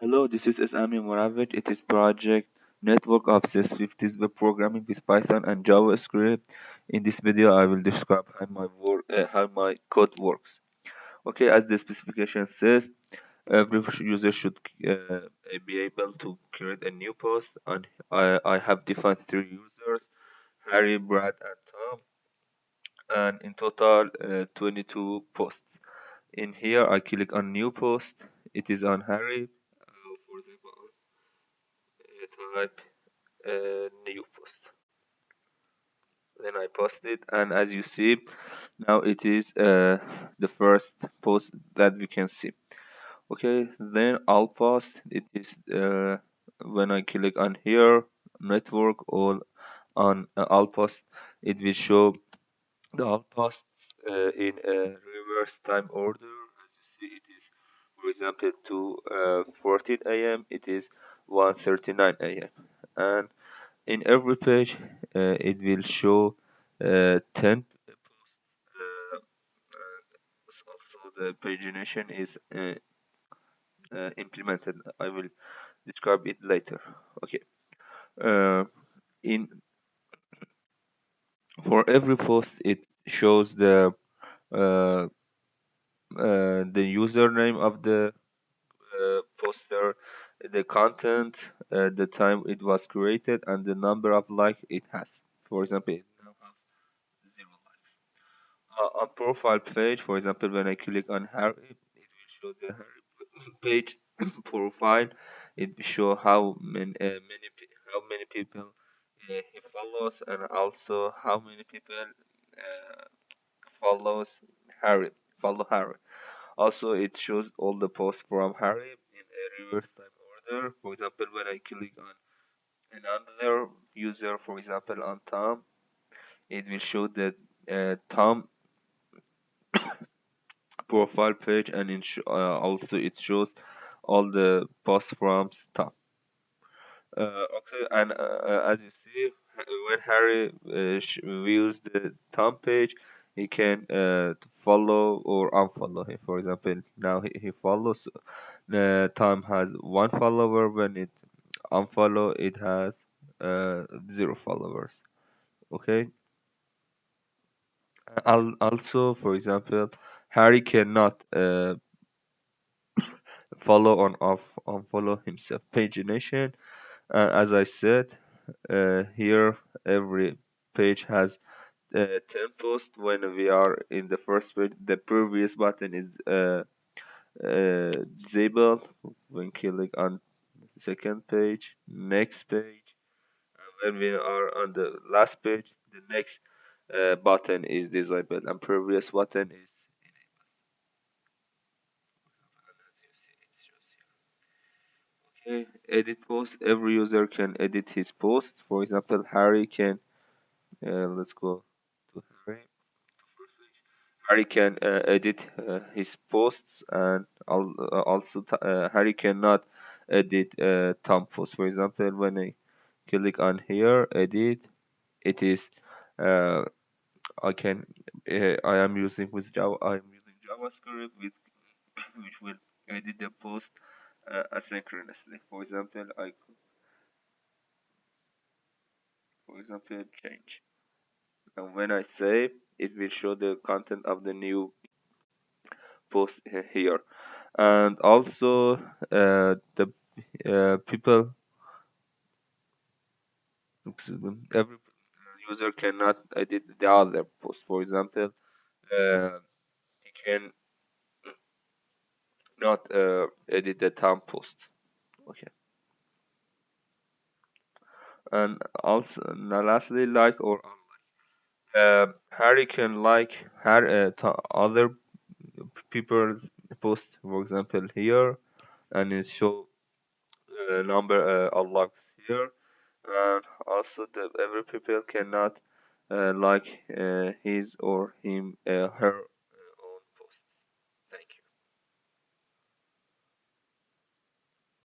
Hello, this is Sami Moravec. It is project network of CS50’s web programming with Python and JavaScript. In this video, I will describe how my code works. Okay, as the specification says, every user should be able to create a new post, and I have defined three users: Harry, Brad, and Tom, and in total 22 posts. In here, I click on new post. It is on Harry. For example, type new post. Then I post it, and as you see, now it is the first post that we can see. Okay, then I'll post. It is when I click on here, network, or on I'll post, it will show the all posts in a reverse time order. As you see, it is, for example, to 14 a.m. It is 1:39 a.m. and in every page it will show 10 posts. Also the pagination is implemented. I will describe it later. Okay. uh, in For every post it shows uh, the username of the poster, the content, the time it was created, and the number of likes it has. For example, it now has 0 likes. On profile page, for example, when I click on Harry, it will show the Harry page profile. It will show how many people he follows, and also how many people uh, follows Harry follow Harry. Also, it shows all the posts from Harry in a reverse time order. For example, when I click on another user, for example, on Tom, it will show that Tom profile page, and also it shows all the posts from Tom. Okay, and as you see, when Harry views the Tom page, he can follow or unfollow him. For example, now he follows. Tom has one follower. When it unfollow, it has 0 followers. Okay. Also, for example, Harry cannot follow or unfollow himself. Pagination, as I said, here every page has 10 posts. When we are in the first page, the previous button is disabled. When click on second page, next page, and when we are on the last page, the next button is disabled and previous button is enabled. As you see, it shows here. Okay, edit post. Every user can edit his post. For example, Harry can. Let's go to Harry. Harry can edit his posts, and also Harry cannot edit Tom posts. For example, when I click on here, edit, it is uh, I can I am using with Java. I am using JavaScript with which will edit the post asynchronously. For example, change. And when I save, it will show the content of the new post here. And also the people, excuse me, every user cannot edit the other post. For example, he can not edit the Tom post. Okay. And also, now lastly, like or Harry can like other people's post. For example, here, and it show number unlocks here. And also the every people cannot like his or him her